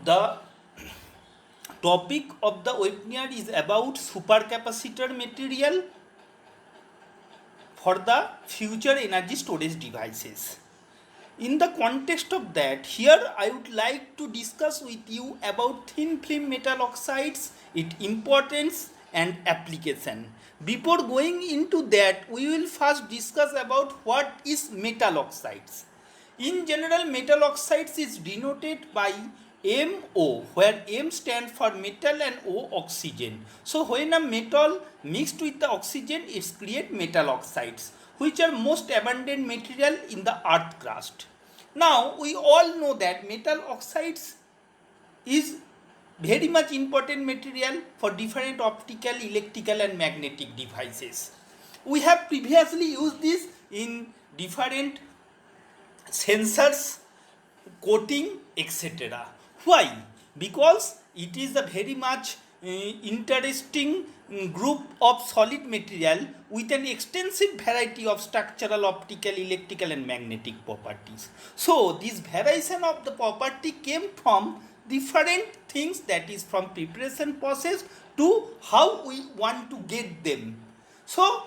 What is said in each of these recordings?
The topic of the webinar is about supercapacitor material for the future energy storage devices. In the context of that, here I would like to discuss with you about thin film metal oxides, its importance and application. Before going into that, we will first discuss about what is metal oxides. In general, metal oxides is denoted by MO, where M stands for metal and O oxygen. So when a metal mixed with the oxygen, it creates metal oxides, which are most abundant material in the earth crust. Now we all know that metal oxides is very much important material for different optical, electrical and magnetic devices. We have previously used this in different sensors, coating, etc. Why? Because it is a very much interesting group of solid material with an extensive variety of structural, optical, electrical and magnetic properties. So this variation of the property came from different things, that is from preparation process to how we want to get them. So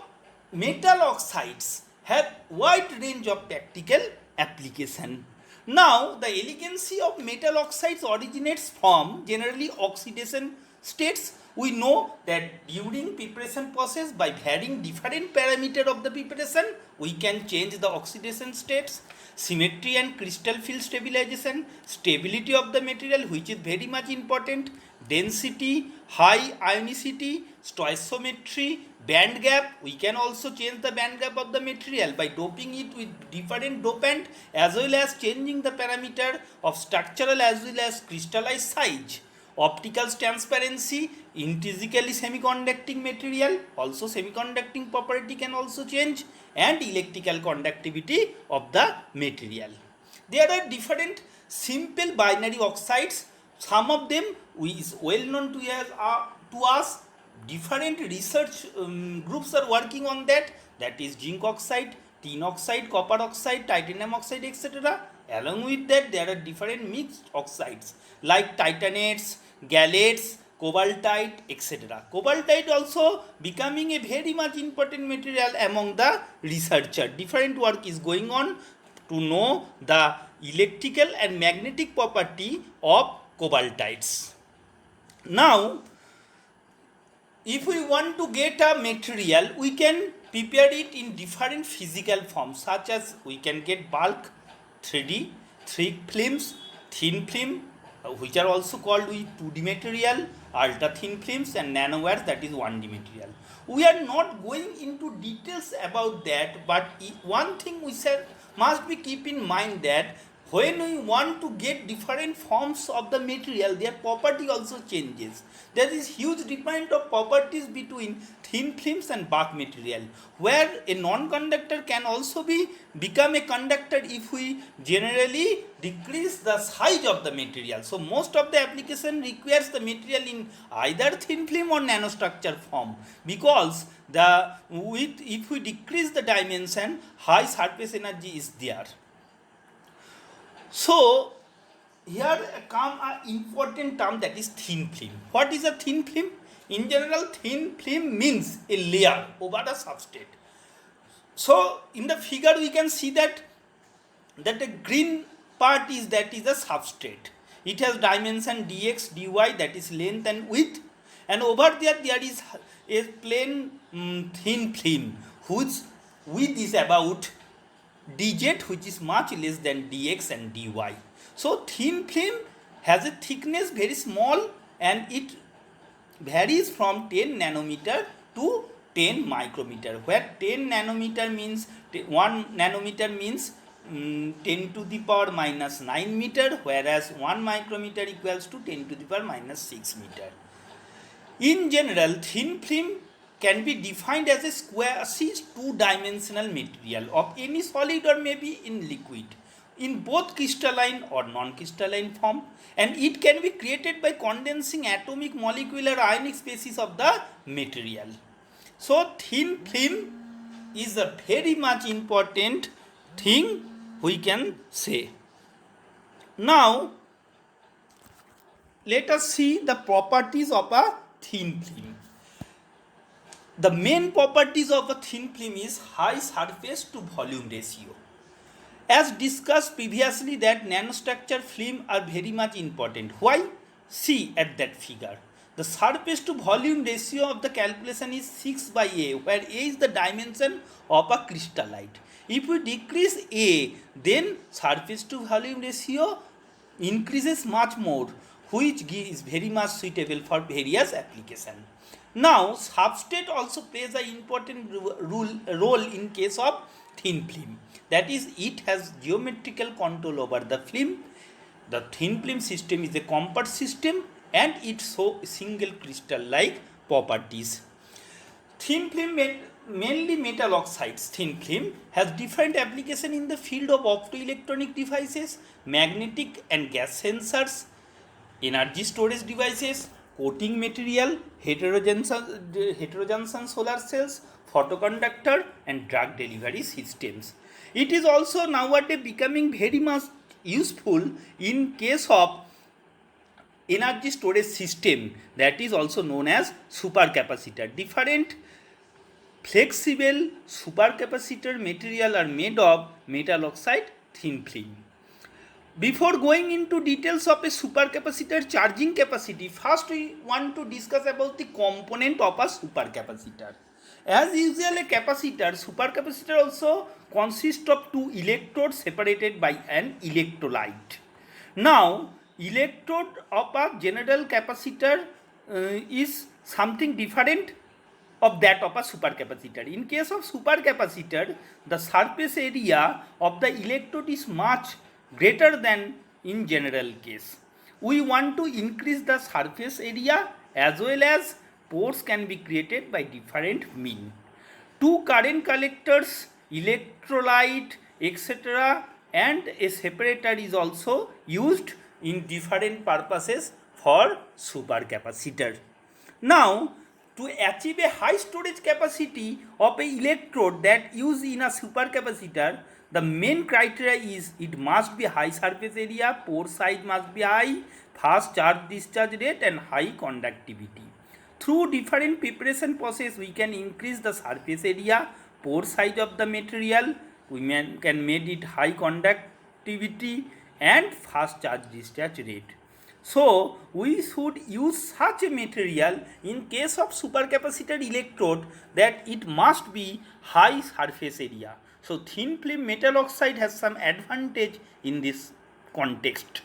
metal oxides have wide range of practical application. Now the elegancy of metal oxides originates from generally oxidation states. We know that during preparation process, by varying different parameter of the preparation, we can change the oxidation states, symmetry and crystal field stabilization, stability of the material, which is very much important, density, high ionicity, stoichiometry, band gap. We can also change the band gap of the material by doping it with different dopant, as well as changing the parameter of structural as well as crystallized size. Optical transparency, intrinsically semiconducting material, also semiconducting property can also change, and electrical conductivity of the material. There are different simple binary oxides. Some of them is well known to us. Different research groups are working on that. That is zinc oxide, tin oxide, copper oxide, titanium oxide, etc. Along with that, there are different mixed oxides like titanates, galates, cobaltite, etc. Cobaltite also becoming a very much important material among the researchers. Different work is going on to know the electrical and magnetic property of cobaltites. Now, if we want to get a material, we can prepare it in different physical forms, such as we can get bulk 3D, thick films, thin film, which are also called with 2D material, ultra thin films and nanowires, that is 1D material. We are not going into details about that, but one thing we said must be keep in mind that when we want to get different forms of the material, their property also changes. There is huge difference of properties between thin films and bulk material, where a non-conductor can also become a conductor if we generally decrease the size of the material. So most of the application requires the material in either thin film or nanostructure form, because if we decrease the dimension, high surface energy is there. So here come an important term, that is thin film. What is a thin film? In general, thin film means a layer over a substrate. So in the figure we can see that the green part is a substrate. It has dimension dx, dy, that is length and width, and over there is a plain thin film whose width is about dz, which is much less than dx and dy. So thin film has a thickness very small, and it varies from 10 nanometer to 10 micrometer, where 10 nanometer means 1 nanometer means 10 to the power minus 9 meter, whereas 1 micrometer equals to 10 to the power minus 6 meter. In general, thin film can be defined as a squashy two-dimensional material of any solid or maybe in liquid, in both crystalline or non-crystalline form, and it can be created by condensing atomic, molecular, ionic species of the material. So thin film is a very much important thing we can say. Now let us see the properties of a thin film. The main properties of a thin film is high surface to volume ratio. As discussed previously that nanostructure film are very much important. Why? See at that figure. The surface to volume ratio of the calculation is 6 by A, where A is the dimension of a crystallite. If we decrease A, then surface to volume ratio increases much more, which is very much suitable for various applications. Now, substrate also plays an important role in case of thin film. That is, it has geometrical control over the film. The thin film system is a compact system and it shows single crystal-like properties. Thin film, mainly metal oxides, thin film has different application in the field of optoelectronic devices, magnetic and gas sensors, energy storage devices, coating material, heterojunction solar cells, photoconductor and drug delivery systems. It is also nowadays becoming very much useful in case of energy storage system, that is also known as supercapacitor. Different flexible supercapacitor material are made of metal oxide thin film. Before going into details of a supercapacitor charging capacity, first we want to discuss about the component of a supercapacitor. As usual, a capacitor, supercapacitor also consists of two electrodes separated by an electrolyte. Now, electrode of a general capacitor is something different of that of a supercapacitor. In case of supercapacitor, the surface area of the electrode is much greater than in general case. We want to increase the surface area as well as pores can be created by different means. Two current collectors, electrolyte, etc. and a separator is also used in different purposes for supercapacitor. Now, to achieve a high storage capacity of a electrode that used in a supercapacitor, the main criteria is it must be high surface area, pore size must be high, fast charge discharge rate and high conductivity. Through different preparation process, we can increase the surface area, pore size of the material, we can make it high conductivity and fast charge discharge rate. So, we should use such a material in case of supercapacitor electrode that it must be high surface area. So, thin film metal oxide has some advantage in this context.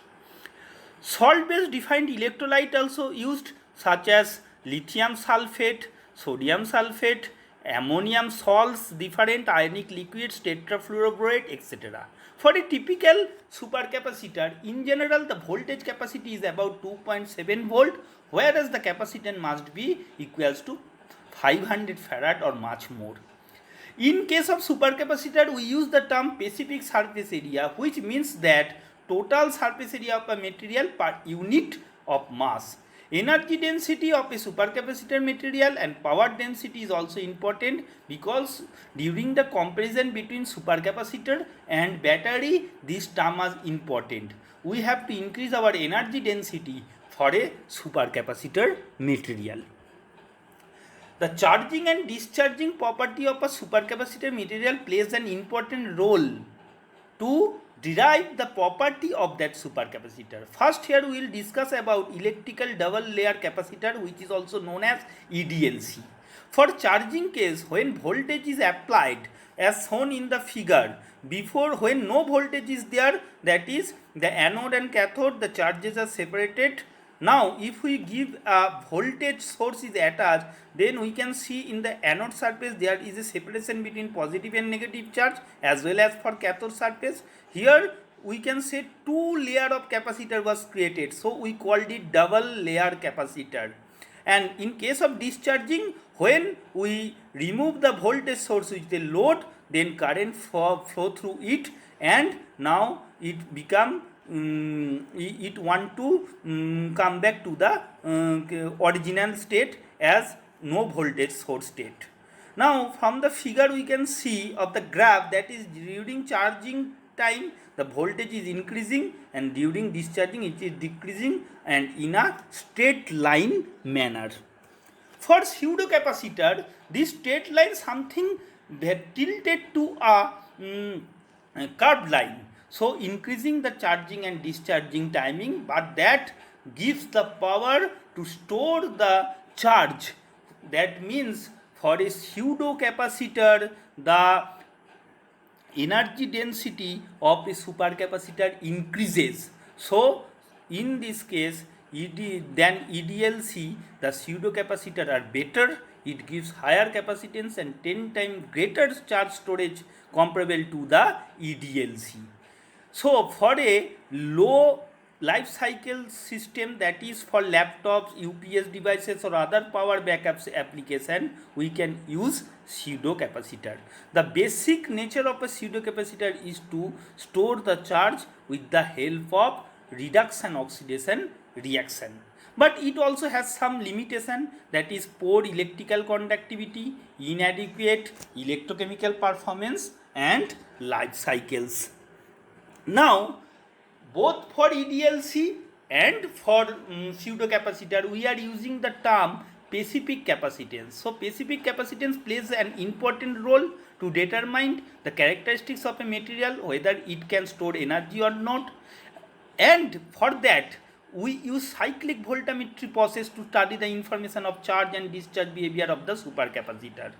Salt-based defined electrolyte also used, such as lithium sulfate, sodium sulfate, ammonium salts, different ionic liquids, tetrafluoroborate, etc. For a typical supercapacitor, in general the voltage capacity is about 2.7 volt, whereas the capacitance must be equals to 500 farad or much more. In case of supercapacitor, we use the term specific surface area, which means that total surface area of a material per unit of mass. Energy density of a supercapacitor material and power density is also important, because during the comparison between supercapacitor and battery, this term is important. We have to increase our energy density for a supercapacitor material. The charging and discharging property of a supercapacitor material plays an important role to derive the property of that supercapacitor. First, here we will discuss about electrical double layer capacitor, which is also known as EDLC. For charging case, when voltage is applied as shown in the figure, before when no voltage is there, that is the anode and cathode, the charges are separated. Now, if we give a voltage source is attached, then we can see in the anode surface there is a separation between positive and negative charge, as well as for cathode surface. Here we can say two layer of capacitor was created, so we called it double layer capacitor. And in case of discharging, when we remove the voltage source with the load, then current flow through it, and now it become it want to come back to the original state as no voltage source state. Now, from the figure we can see of the graph, that is during charging time the voltage is increasing and during discharging it is decreasing and in a straight line manner. For pseudocapacitor, this straight line something that tilted to a curved line, so increasing the charging and discharging timing, but that gives the power to store the charge. That means for a pseudocapacitor, the energy density of a supercapacitor increases. So in this case, than EDLC, the pseudocapacitor are better. It gives higher capacitance and 10 times greater charge storage comparable to the EDLC. So for a low life cycle system, that is for laptops, UPS devices or other power backups application, we can use pseudocapacitor. The basic nature of a pseudocapacitor is to store the charge with the help of reduction oxidation reaction. But it also has some limitation, that is poor electrical conductivity, inadequate electrochemical performance and life cycles. Now, both for EDLC and for pseudocapacitor, we are using the term specific capacitance. So, specific capacitance plays an important role to determine the characteristics of a material, whether it can store energy or not. And for that, we use cyclic voltammetry process to study the information of charge and discharge behavior of the supercapacitor.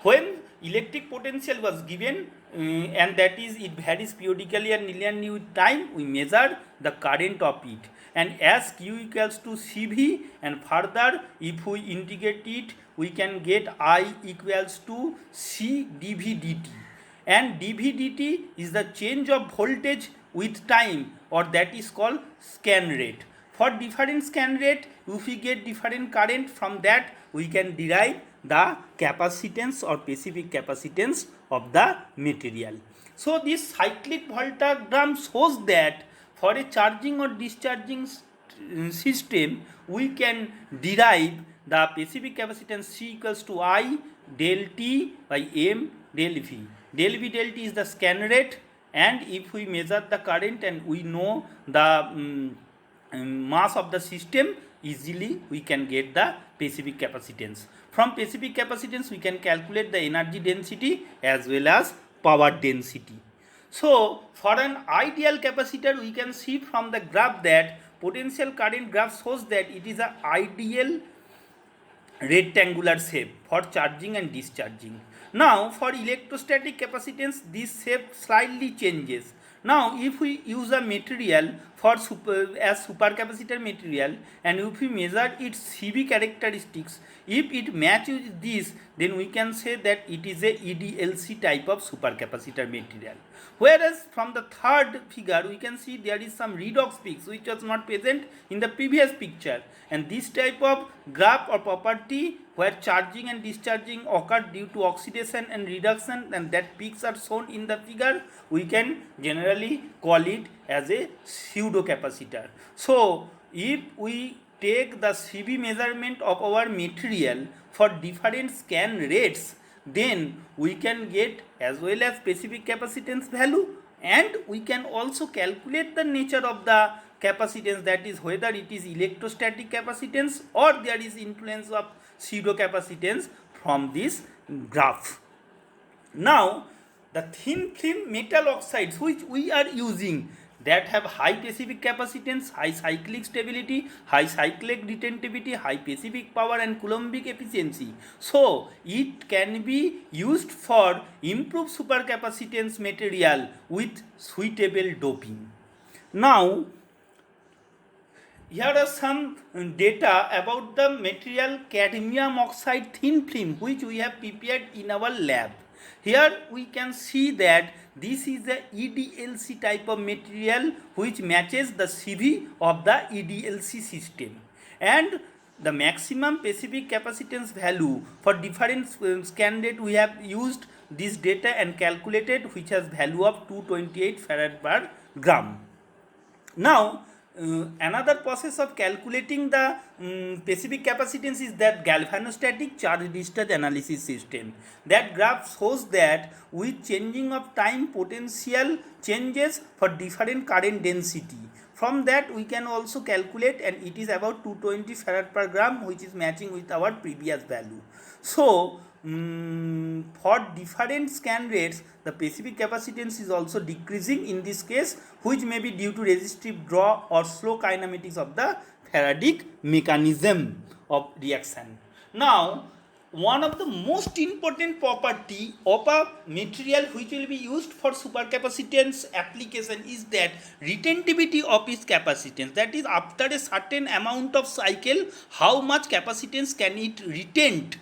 When electric potential was given, and that is it varies periodically and linearly with time, we measure the current of it, and as Q equals to CV, and further if we integrate it, we can get I equals to C dV dt, and dV dt is the change of voltage with time, or that is called scan rate. For different scan rate, if we get different current, from that we can derive the capacitance or specific capacitance of the material. So this cyclic voltagram shows that for a charging or discharging system, we can derive the specific capacitance C equals to I del T by M del V. Del V del T is the scan rate, and if we measure the current and we know the mass of the system, easily we can get the specific capacitance. From specific capacitance, we can calculate the energy density as well as power density. So for an ideal capacitor, we can see from the graph that potential current graph shows that it is an ideal rectangular shape for charging and discharging. Now for electrostatic capacitance, this shape slightly changes. Now if we use a material for as supercapacitor material, and if we measure its CV characteristics, if it matches this, then we can say that it is a EDLC type of supercapacitor material. Whereas from the third figure, we can see there is some redox peaks which was not present in the previous picture, and this type of graph or property where charging and discharging occur due to oxidation and reduction, and that peaks are shown in the figure, we can generally call it as a pseudocapacitor. So if we take the CV measurement of our material for different scan rates, then we can get as well as specific capacitance value, and we can also calculate the nature of the capacitance, that is whether it is electrostatic capacitance or there is influence of pseudocapacitance from this graph. Now the thin film metal oxides which we are using, that have high specific capacitance, high cyclic stability, high cyclic retentivity, high specific power and Coulombic efficiency. So it can be used for improved supercapacitance material with suitable doping. Now here are some data about the material cadmium oxide thin film which we have prepared in our lab. Here we can see that this is the EDLC type of material which matches the CV of the EDLC system, and the maximum specific capacitance value for different scan rate we have used this data and calculated, which has value of 228 farad per gram. Now Another process of calculating the specific capacitance is that galvanostatic charge discharge analysis system. That graph shows that with changing of time, potential changes for different current density. From that we can also calculate, and it is about 220 farad per gram, which is matching with our previous value. So for different scan rates, the specific capacitance is also decreasing in this case, which may be due to resistive draw or slow kinematics of the Faradic mechanism of reaction. Now, one of the most important property of a material which will be used for supercapacitance application is that retentivity of its capacitance. That is, after a certain amount of cycle, how much capacitance can it retain.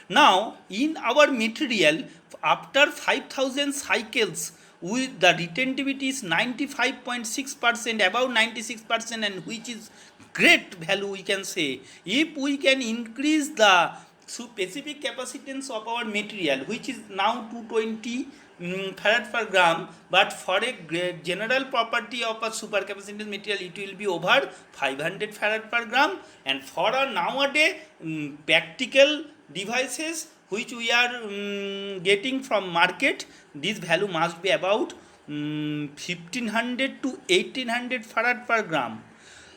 Now, in our material, after 5000 cycles, the retentivity is 95.6%, above 96%, and which is great value we can say. If we can increase the specific capacitance of our material, which is now 220 farad per gram, but for a general property of a supercapacitor material it will be over 500 farad per gram, and for a nowadays practical devices which we are getting from market, this value must be about 1500 to 1800 farad per gram.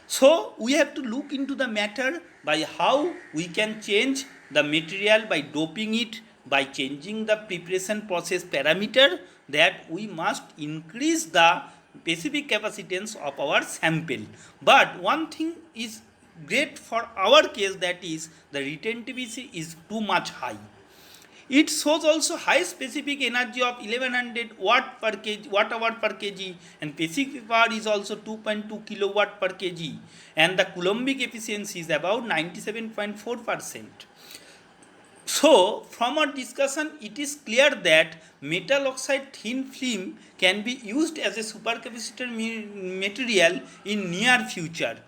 So we have to look into the matter by how we can change the material by doping it, by changing the preparation process parameter, that we must increase the specific capacitance of our sample. But one thing is great for our case, that is the retentivity is too much high. It shows also high specific energy of 1100 watt hour per kg, and specific power is also 2.2 kilowatt per kg, and the coulombic efficiency is about 97.4%. So from our discussion it is clear that metal oxide thin film can be used as a supercapacitor material in near future.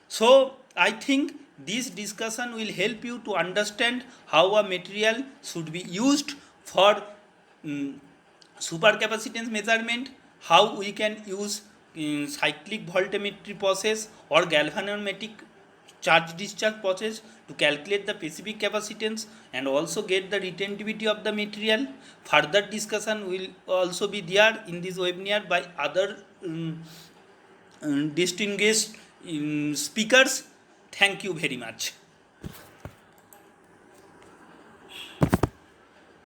So I think this discussion will help you to understand how a material should be used for supercapacitance measurement, how we can use cyclic voltammetry process or galvanometric charge discharge process to calculate the specific capacitance and also get the retentivity of the material. Further discussion will also be there in this webinar by other distinguished speakers. Thank you very much.